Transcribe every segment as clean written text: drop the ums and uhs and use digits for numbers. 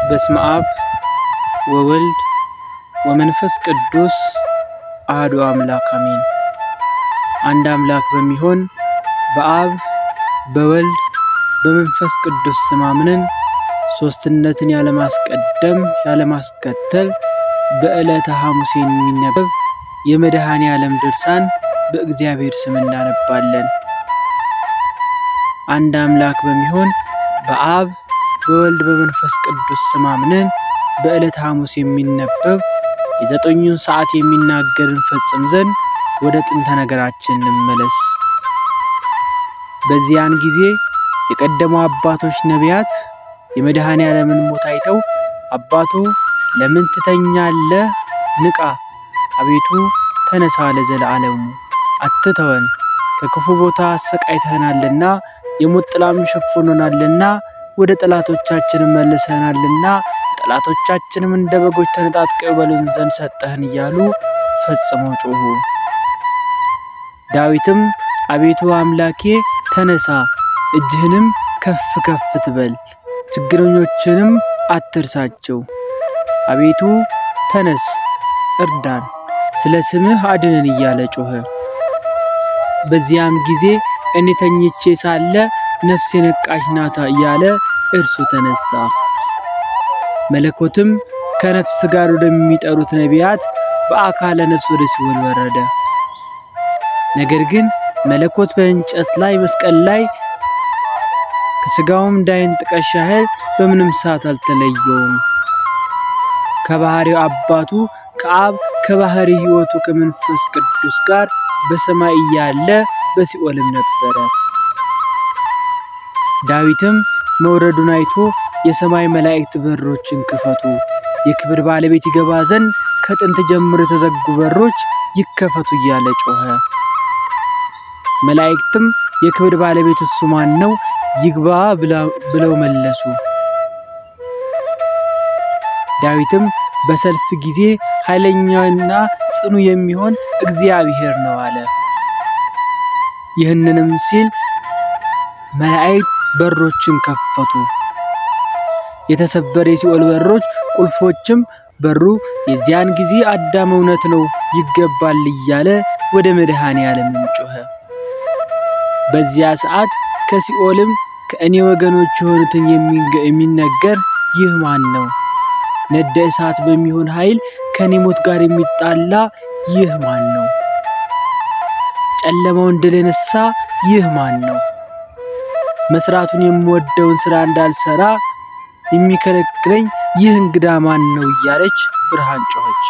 በስመ አብ ወወልድ ወመንፈስ ቅዱስ አሐዱ አምላክ አሜን። አንድ አምላክ በሚሆን በአብ በወልድ በመንፈስ ቅዱስ ስም አምነን ሶስትነትን ያለማስቀደም ያለማስከተል በዕለተ ሐሙስ የሚነበብ የመድኃኔ ዓለም ድርሳን በእግዚአብሔር ስም እናነባለን። አንድ አምላክ በሚሆን በአብ በወልድ በመንፈስ ቅዱስ ስም አምነን በዕለተ ሐሙስ የሚነበብ የዘጠኙን ሰዓት የሚናገርን ፈጽም ዘንድ ወደ ጥንተ ነገራችን እንመለስ። በዚያን ጊዜ የቀደሙ አባቶች ነቢያት የመድኃኔ ዓለምን ሞት አይተው አባቱ ለምን ትተኛለህ? ንቃ፣ አቤቱ ተነሳ፣ ለዘለዓለሙ አትተወን፣ ከክፉ ቦታ አሰቃይተናልና የሞት ጥላም ሸፍኖናልና ወደ ጠላቶቻችን መልሰናልና ጠላቶቻችንም እንደ በጎች ተነጣጥቀው በሉን ዘንድ ሰጠህን እያሉ ፈጽመው ጮሁ። ዳዊትም አቤቱ አምላኬ ተነሳ፣ እጅህንም ከፍ ከፍ ትበል፣ ችግረኞችንም አትርሳቸው። አቤቱ ተነስ እርዳን፣ ስለ ስምህ አድነን እያለ ጮኸ። በዚያም ጊዜ እኔ ተኝቼ ሳለ ነፍሴ ነቃች ናታ እያለ እርሱ ተነሳ። መለኮትም ከነፍስ ጋር ወደሚጠሩት ነቢያት በአካለ ነፍስ ወደ ሲኦል ወረደ። ነገር ግን መለኮት በእንጨት ላይ መስቀል ላይ ከስጋውም ዳይን ጥቀሻ ያህል በምንም ሰዓት አልተለየውም። ከባህሪው አባቱ ከአብ ከባህሪ ሕይወቱ ከመንፈስ ቅዱስ ጋር በሰማይ ያለ በሲኦልም ነበረ። ዳዊትም መውረዱን አይቶ የሰማይ መላእክት በሮችን ክፈቱ፣ የክብር ባለቤት ይገባ ዘንድ ከጥንት ጀምሮ የተዘጉ በሮች ይከፈቱ እያለ ጮኸ። መላእክትም የክብር ባለቤት እሱ ማን ነው? ይግባ ብለው መለሱ። ዳዊትም በሰልፍ ጊዜ ኃይለኛና ጽኑ የሚሆን እግዚአብሔር ነው አለ። ይህንንም ሲል መላእክት በሮችን ከፈቱ። የተሰበረ የሲኦል በሮች ቁልፎችም በሩ የዚያን ጊዜ አዳም እውነት ነው ይገባል እያለ ወደ መድኃኔ ዓለም ጮኸ። በዚያ ሰዓት ከሲኦልም ከእኔ ወገኖች የሆኑትን የሚነገር ይህ ማን ነው? ነደ እሳት በሚሆን ኃይል ከኔ ሞት ጋር የሚጣላ ይህ ማን ነው? ጨለማውን ድል የነሳ ይህ ማን ነው? መስራቱን የምወደውን ሥራ እንዳልሰራ የሚከለክለኝ ይህ እንግዳ ማን ነው? እያለች ብርሃን ጮኸች።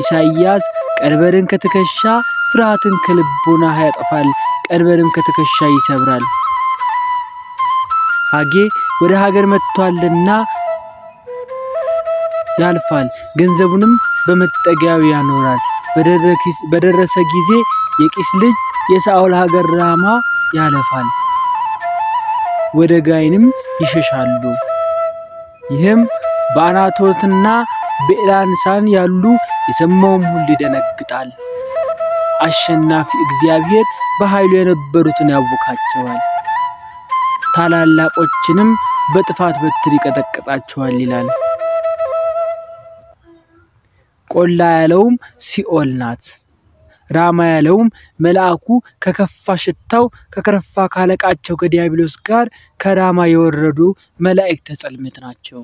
ኢሳይያስ ቀንበርን ከትከሻ ፍርሃትን ከልቦና ያጠፋል፣ ቀንበርን ከትከሻ ይሰብራል። ሐጌ ወደ ሀገር መጥቷልና ያልፋል፣ ገንዘቡንም በመጠጊያው ያኖራል። በደረሰ ጊዜ የቂስ ልጅ የሳኦል ሀገር ራማ ያለፋል፣ ወደ ጋይንም ይሸሻሉ። ይህም በአናቶትና በኤላንሳን ያሉ የሰማውም ሁሉ ይደነግጣል። አሸናፊ እግዚአብሔር በኃይሉ የነበሩትን ያውካቸዋል፣ ታላላቆችንም በጥፋት በትር ይቀጠቅጣቸዋል ይላል። ቆላ ያለውም ሲኦል ናት። ራማ ያለውም መልአኩ ከከፋ ሽታው ከከረፋ ካለቃቸው ከዲያብሎስ ጋር ከራማ የወረዱ መላእክት ተጸልመት ናቸው።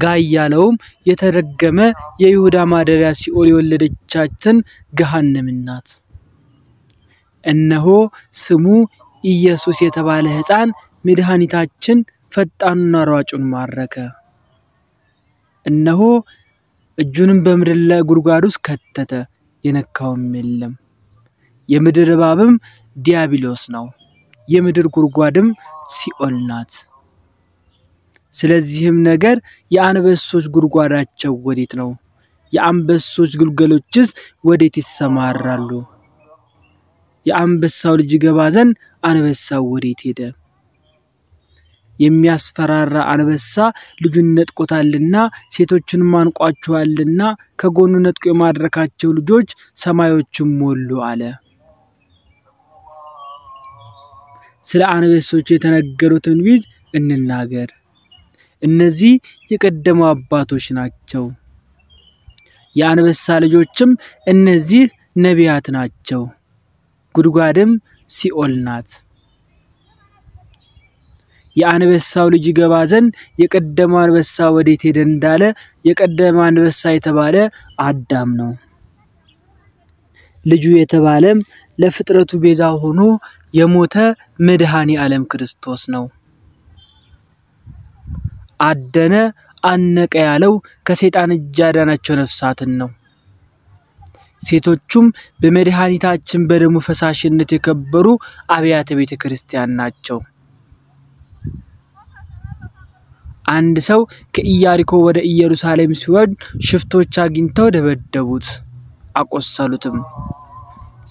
ጋይ ያለውም የተረገመ የይሁዳ ማደሪያ ሲኦል የወለደቻችን ገሃነም ናት። እነሆ ስሙ ኢየሱስ የተባለ ሕፃን መድኃኒታችን ፈጣኑና ሯጩን ማረከ። እነሆ እጁንም በምድር ላይ ጉድጓድ ውስጥ ከተተ፣ የነካውም የለም። የምድር እባብም ዲያብሎስ ነው፣ የምድር ጉድጓድም ሲኦል ናት። ስለዚህም ነገር የአንበሶች ጉድጓዳቸው ወዴት ነው? የአንበሶች ግልገሎችስ ወዴት ይሰማራሉ? የአንበሳው ልጅ ገባ ዘንድ አንበሳው ወዴት ሄደ? የሚያስፈራራ አንበሳ ልጁን ነጥቆታልና ሴቶችን ማንቋቸዋልና ከጎኑ ነጥቆ የማድረካቸው ልጆች ሰማዮችን ሞሉ አለ። ስለ አንበሶች የተነገሩት ትንቢት እንናገር። እነዚህ የቀደሙ አባቶች ናቸው። የአንበሳ ልጆችም እነዚህ ነቢያት ናቸው። ጉድጓድም ሲኦል ናት። የአንበሳው ልጅ ገባ ዘንድ የቀደመው አንበሳ ወዴት ሄደ እንዳለ የቀደመው አንበሳ የተባለ አዳም ነው። ልጁ የተባለም ለፍጥረቱ ቤዛ ሆኖ የሞተ መድኃኔ ዓለም ክርስቶስ ነው። አደነ አነቀ ያለው ከሰይጣን እጅ ያዳናቸው ነፍሳትን ነው። ሴቶቹም በመድኃኒታችን በደሙ ፈሳሽነት የከበሩ አብያተ ቤተ ክርስቲያን ናቸው። አንድ ሰው ከኢያሪኮ ወደ ኢየሩሳሌም ሲወርድ ሽፍቶች አግኝተው ደበደቡት፣ አቆሰሉትም።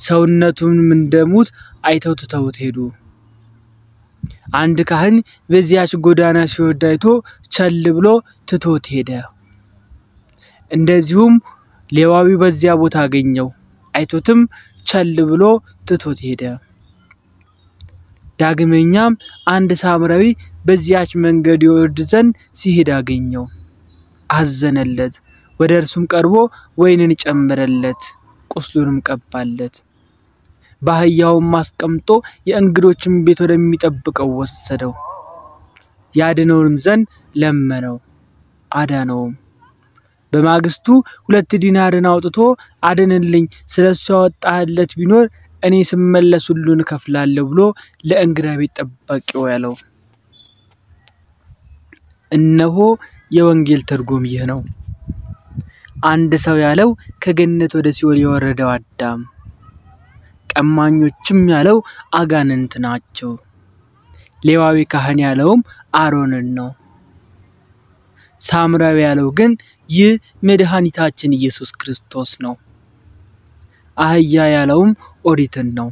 ሰውነቱን እንደሞት አይተው ትተውት ሄዱ። አንድ ካህን በዚያች ጎዳና ሲወርድ አይቶ ቸል ብሎ ትቶት ሄደ። እንደዚሁም ሌዋዊ በዚያ ቦታ አገኘው፣ አይቶትም ቸል ብሎ ትቶት ሄደ። ዳግመኛም አንድ ሳምራዊ በዚያች መንገድ ይወርድ ዘንድ ሲሄድ አገኘው፣ አዘነለት። ወደ እርሱም ቀርቦ ወይንን ጨመረለት፣ ቁስሉንም ቀባለት። በአህያውም አስቀምጦ የእንግዶችን ቤት ወደሚጠብቀው ወሰደው። ያድነውም ዘንድ ለመነው፣ አዳነውም። በማግስቱ 2 ዲናርን አውጥቶ አድንልኝ፣ ስለሱ ያወጣህለት ቢኖር እኔ ስመለስ ሁሉን ከፍላለሁ ብሎ ለእንግዳ ቤት ጠባቂው ያለው። እነሆ የወንጌል ትርጉም ይህ ነው። አንድ ሰው ያለው ከገነት ወደ ሲኦል የወረደው አዳም፣ ቀማኞችም ያለው አጋንንት ናቸው። ሌዋዊ ካህን ያለውም አሮንን ነው። ሳምራዊ ያለው ግን ይህ መድኃኒታችን ኢየሱስ ክርስቶስ ነው። አህያ ያለውም ኦሪትን ነው።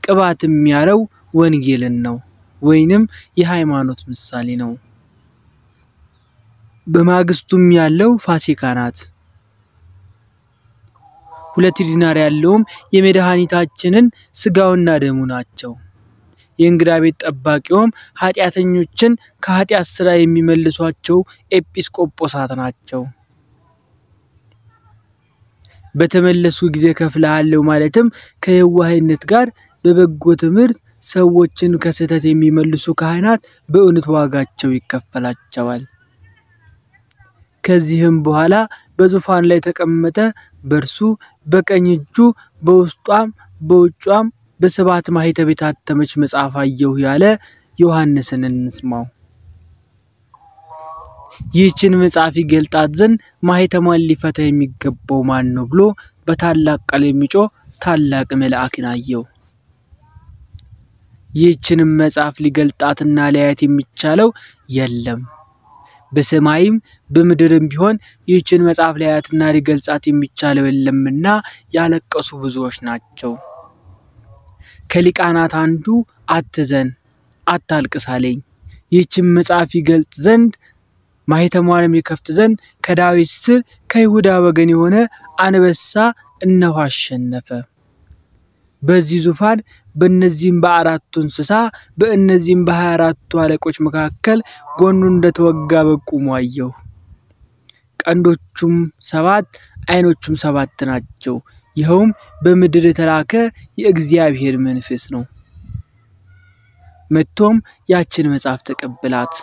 ቅባትም ያለው ወንጌልን ነው፣ ወይንም የሃይማኖት ምሳሌ ነው። በማግስቱም ያለው ፋሲካ ናት። 2 ዲናር ያለውም የመድኃኒታችንን ስጋውና ደሙ ናቸው። የእንግዳ ቤት ጠባቂውም ኃጢያተኞችን ከኃጢያት ስራ የሚመልሷቸው ኤጲስቆጶሳት ናቸው። በተመለሱ ጊዜ ከፍለሃለሁ ማለትም ከየዋህነት ጋር በበጎ ትምህርት ሰዎችን ከስህተት የሚመልሱ ካህናት በእውነት ዋጋቸው ይከፈላቸዋል። ከዚህም በኋላ በዙፋን ላይ ተቀመጠ። በርሱ በቀኝ እጁ በውስጧም በውጯም በሰባት ማኅተም የታተመች መጽሐፍ አየሁ ያለ ዮሐንስን እንስማው። ይህችን መጽሐፍ ይገልጣት ዘንድ ማኅተሟን ሊፈታ የሚገባው ማን ነው ብሎ በታላቅ ቃል የሚጮህ ታላቅ መልአክን አየው። ይህችን መጽሐፍ ሊገልጣትና ሊያያት የሚቻለው የለም። በሰማይም በምድርም ቢሆን ይህችን መጽሐፍ ሊያያትና ሊገልጻት የሚቻለው የለምና ያለቀሱ ብዙዎች ናቸው። ከሊቃናት አንዱ አትዘን አታልቅስ አለኝ። ይህችን መጽሐፍ ይገልጥ ዘንድ ማኅተሟንም ይከፍት ዘንድ ከዳዊት ስር ከይሁዳ ወገን የሆነ አንበሳ እነሆ አሸነፈ። በዚህ ዙፋን በእነዚህም በአራቱ እንስሳ በእነዚህም በ24ቱ አለቆች መካከል ጎኑ እንደተወጋ በግ ቆሞ አየሁ። ቀንዶቹም 7 ዓይኖቹም 7 ናቸው። ይኸውም በምድር የተላከ የእግዚአብሔር መንፈስ ነው። መጥቶም ያችን መጽሐፍ ተቀበላት።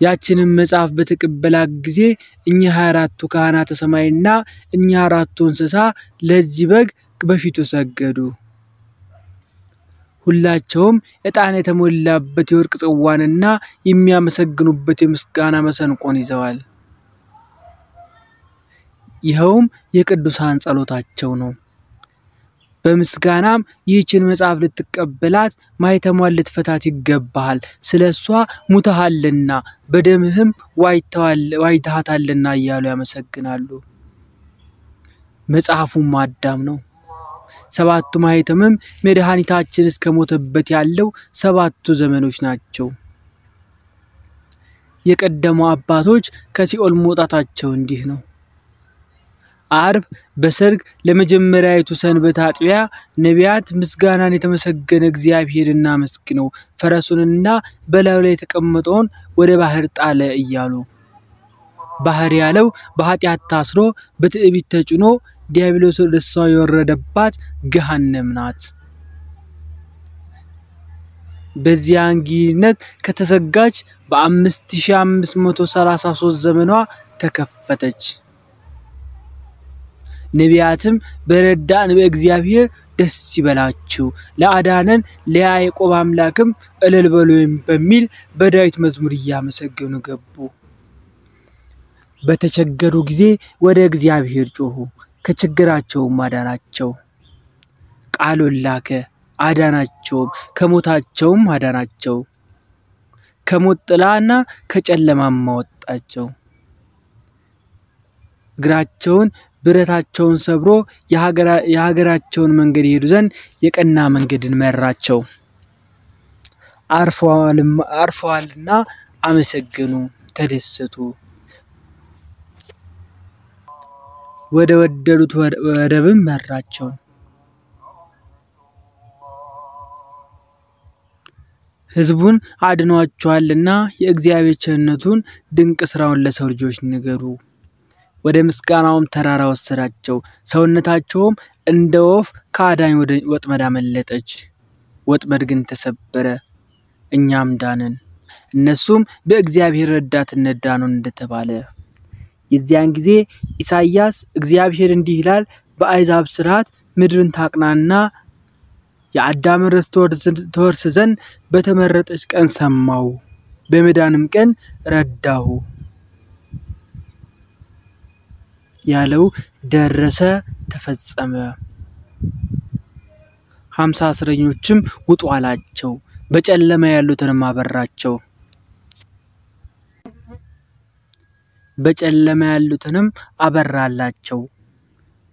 ያችንም መጽሐፍ በተቀበላት ጊዜ እኛ 24ቱ ካህናተ ሰማይና እኛ 4ቱ እንስሳ ለዚህ በግ በፊቱ ሰገዱ። ሁላቸውም ዕጣን የተሞላበት የወርቅ ጽዋንና የሚያመሰግኑበት የምስጋና መሰንቆን ይዘዋል። ይኸውም የቅዱሳን ጸሎታቸው ነው። በምስጋናም ይህችን መጽሐፍ ልትቀበላት ማኅተሟን ልትፈታት ይገባሃል፣ ስለሷ ሙተሃልና በደምህም ዋይተሃታልና እያሉ ያመሰግናሉ። መጽሐፉም አዳም ነው። 7ቱ ማኅተምም መድኃኒታችን እስከ ሞተበት ያለው 7ቱ ዘመኖች ናቸው። የቀደሙ አባቶች ከሲኦል መውጣታቸው እንዲህ ነው። ዓርብ በሰርግ ለመጀመሪያይቱ ሰንበት አጥቢያ ነቢያት ምስጋናን የተመሰገነ እግዚአብሔርና መስግነው ፈረሱንና በላዩ ላይ የተቀመጠውን ወደ ባህር ጣለ እያሉ ባህር ያለው በኃጢአት ታስሮ በትዕቢት ተጭኖ ዲያብሎስ ወደሷ የወረደባት ገሃነም ናት። በዚያን ጊዜነት ከተዘጋች በ5533 ዘመኗ ተከፈተች። ነቢያትም በረዳን በእግዚአብሔር ደስ ይበላችሁ ለአዳነን ለያዕቆብ አምላክም እልል በሉ በሚል በዳዊት መዝሙር እያመሰገኑ ገቡ። በተቸገሩ ጊዜ ወደ እግዚአብሔር ጮሁ፣ ከችግራቸውም አዳናቸው። ቃሉን ላከ አዳናቸው፣ ከሞታቸውም አዳናቸው። ከሞት ጥላና ከጨለማም አወጣቸው። እግራቸውን ብረታቸውን ሰብሮ የሀገራቸውን መንገድ ይሄዱ ዘንድ የቀና መንገድን መራቸው። አርፈዋልና አመሰገኑ ተደሰቱ። ወደ ወደዱት ወደብም መራቸው። ሕዝቡን አድኗቸዋልና የእግዚአብሔር ቸርነቱን ድንቅ ስራውን ለሰው ልጆች ንገሩ። ወደ ምስጋናውም ተራራ ወሰዳቸው። ሰውነታቸውም እንደ ወፍ ከአዳኝ ወጥመድ አመለጠች። ወጥመድ ግን ተሰበረ፣ እኛም ዳንን። እነሱም በእግዚአብሔር ረዳትነት ዳኑ እንደተባለ። የዚያን ጊዜ ኢሳይያስ እግዚአብሔር እንዲህ ይላል፣ በአሕዛብ ሥርዓት ምድርን ታቅናና የአዳምን ርስት ትወርስ ዘንድ በተመረጠች ቀን ሰማሁ፣ በመዳንም ቀን ረዳሁ ያለው ደረሰ፣ ተፈጸመ። 50 እስረኞችም ውጡ አላቸው፣ በጨለማ ያሉትንም አበራቸው። በጨለማ ያሉትንም አበራላቸው።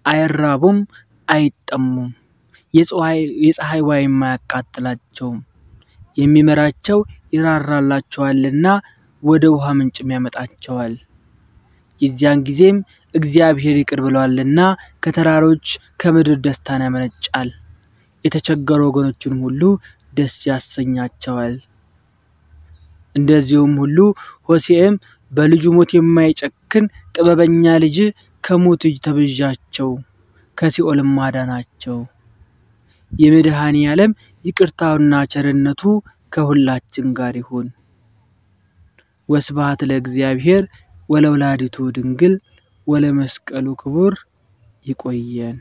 አይራቡም አይጠሙም፣ የፀሐይ ዋይም አያቃጥላቸውም። የሚመራቸው ይራራላቸዋልና ወደ ውሃ ምንጭም ያመጣቸዋል። የዚያን ጊዜም እግዚአብሔር ይቅር ብሏልና ከተራሮች ከምድር ደስታን ያመነጫል። የተቸገሩ ወገኖችን ሁሉ ደስ ያሰኛቸዋል። እንደዚሁም ሁሉ ሆሴዕም በልጁ ሞት የማይጨክን ጥበበኛ ልጅ ከሞት እጅ ተቤዣቸው፣ ከሲኦልም አዳናቸው። የመድኃኔዓለም ይቅርታውና ቸርነቱ ከሁላችን ጋር ይሁን። ወስብሐት ለእግዚአብሔር ወለወላዲቱ ድንግል ወለመስቀሉ ክቡር። ይቆየን።